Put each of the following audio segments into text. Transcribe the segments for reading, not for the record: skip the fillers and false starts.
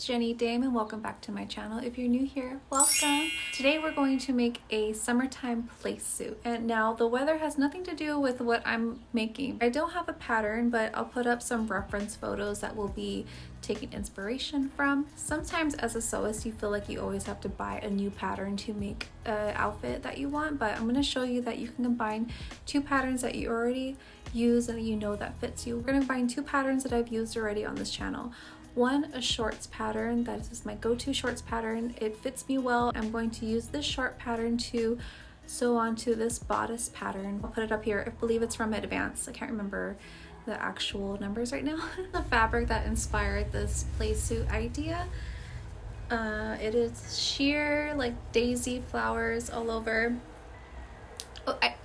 it's Jenny Dame and welcome back to my channel. If you're new here, welcome. Today we're going to make a summertime place suit, and now the weather has nothing to do with what I'm making. I don't have a pattern, but I'll put up some reference photos that will be taking inspiration from. Sometimes as a sewist you feel like you always have to buy a new pattern to make an outfit that you want, but I'm going to show you that you can combine two patterns that you already use and you know that fits you. We're going to combine two patterns that I've used already on this channel. One, a shorts pattern. That is my go-to shorts pattern. It fits me well. I'm going to use this short pattern to sew onto this bodice pattern. I'll put it up here. I believe it's from Advance. I can't remember the actual numbers right now. The fabric that inspired this Playsuit idea. It is sheer, like daisy flowers all over.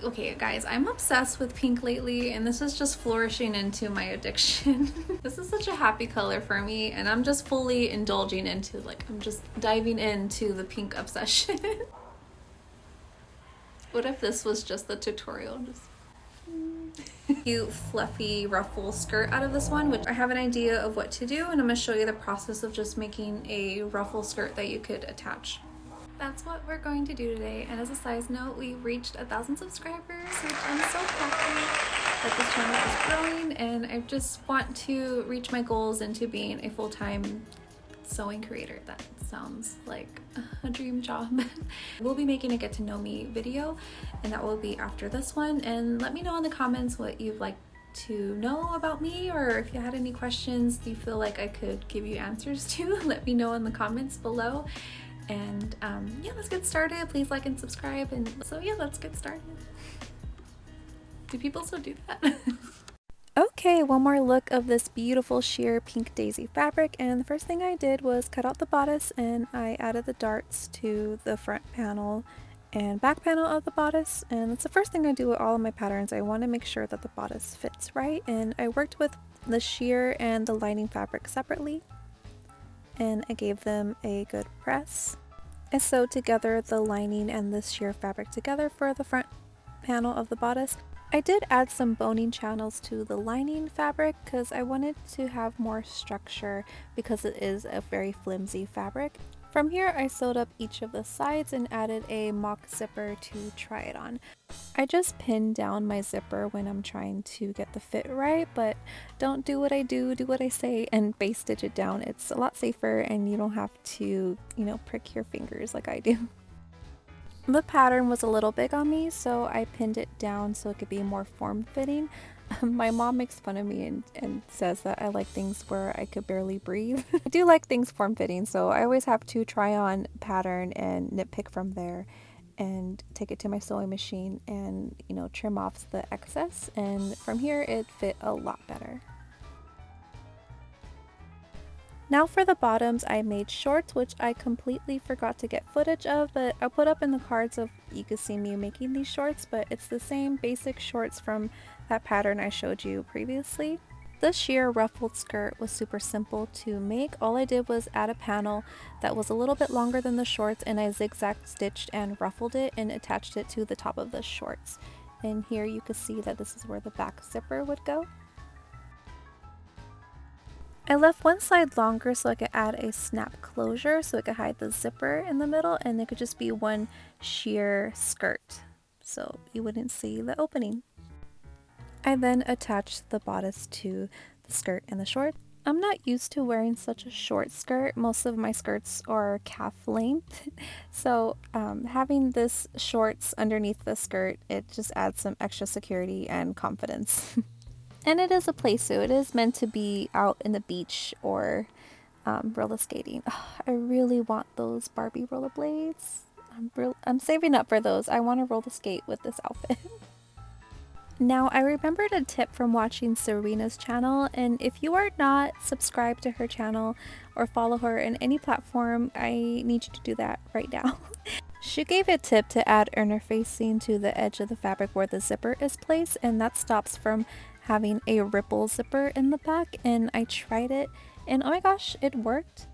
Okay guys, I'm obsessed with pink lately, and this is just flourishing into my addiction. This is such a happy color for me, and I'm just fully indulging into, like, I'm just diving into the pink obsession. What if this was just the tutorial? Cute fluffy ruffle skirt out of this one, which I have an idea of what to do, and I'm going to show you the process of just making a ruffle skirt that you could attach. That's what we're going to do today. And as a side note, we reached 1,000 subscribers, which I'm so happy that this channel is growing, and I just want to reach my goals into being a full-time sewing creator. That sounds like a dream job. We'll be making a get to know me video, and that will be after this one. And let me know in the comments what you'd like to know about me, or if you had any questions you feel like I could give you answers to. Let me know in the comments below. And yeah, let's get started. Please like and subscribe. And so yeah, let's get started. Do people still do that? Okay, one more look of this beautiful sheer pink daisy fabric, and the first thing I did was cut out the bodice, and I added the darts to the front panel and back panel of the bodice. And that's the first thing I do with all of my patterns. I want to make sure that the bodice fits right, and I worked with the sheer and the lining fabric separately, and I gave them a good press. I sewed together the lining and the sheer fabric together for the front panel of the bodice. I did add some boning channels to the lining fabric because I wanted to have more structure because it is a very flimsy fabric. From here, I sewed up each of the sides and added a mock zipper to try it on. I just pinned down my zipper when I'm trying to get the fit right, but don't do what I do what I say, and base stitch it down. It's a lot safer and you don't have to, prick your fingers like I do. The pattern was a little big on me, so I pinned it down so it could be more form-fitting. My mom makes fun of me and says that I like things where I could barely breathe. I do like things form-fitting, so I always have to try on pattern and nitpick from there and take it to my sewing machine and, trim off the excess. And from here, it fit a lot better. Now for the bottoms, I made shorts, which I completely forgot to get footage of, but I'll put up in the cards of you can see me making these shorts, but it's the same basic shorts from that pattern I showed you previously. The sheer ruffled skirt was super simple to make. All I did was add a panel that was a little bit longer than the shorts, and I zigzag stitched and ruffled it and attached it to the top of the shorts. And here you can see that this is where the back zipper would go. I left one side longer so I could add a snap closure so it could hide the zipper in the middle, and it could just be one sheer skirt so you wouldn't see the opening. I then attached the bodice to the skirt and the shorts. I'm not used to wearing such a short skirt. Most of my skirts are calf length, so having this shorts underneath the skirt, it just adds some extra security and confidence. And it is a playsuit. It is meant to be out in the beach or roller skating. Oh, I really want those Barbie rollerblades. I'm saving up for those. I want to roller skate with this outfit. Now, I remembered a tip from watching Serena's channel, and if you are not subscribed to her channel or follow her in any platform, I need you to do that right now. She gave a tip to add interfacing to the edge of the fabric where the zipper is placed, and that stops from having a ripple zipper in the back. And I tried it, and oh my gosh, it worked.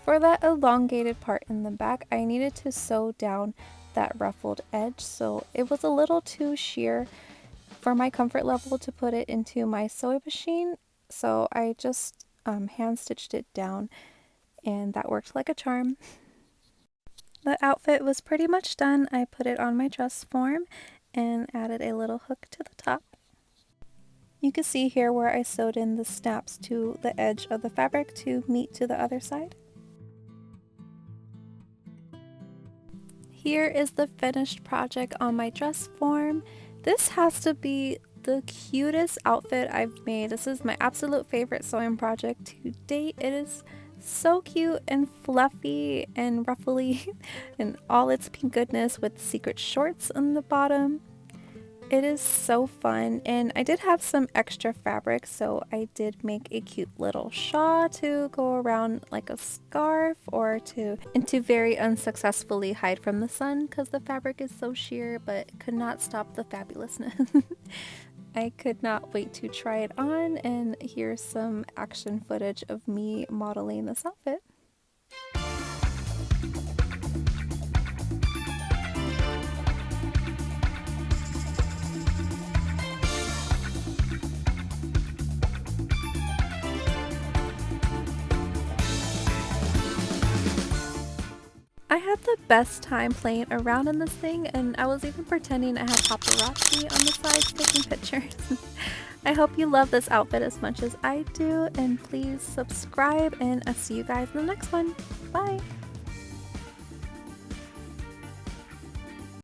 For that elongated part in the back, I needed to sew down that ruffled edge, so it was a little too sheer for my comfort level to put it into my sewing machine, so I just hand stitched it down, and that worked like a charm. The outfit was pretty much done. I put it on my dress form and added a little hook to the top. You can see here where I sewed in the snaps to the edge of the fabric to meet to the other side. Here is the finished project on my dress form. This has to be the cutest outfit I've made. This is my absolute favorite sewing project to date. It is so cute and fluffy and ruffly and all its pink goodness with secret shorts on the bottom. It is so fun, and I did have some extra fabric, so I did make a cute little shawl to go around like a scarf or to very unsuccessfully hide from the sun because the fabric is so sheer, but could not stop the fabulousness. I could not wait to try it on, and here's some action footage of me modeling this outfit. I had the best time playing around in this thing, and I was even pretending I had paparazzi on the sides taking pictures. I hope you love this outfit as much as I do, and please subscribe, and I'll see you guys in the next one. Bye!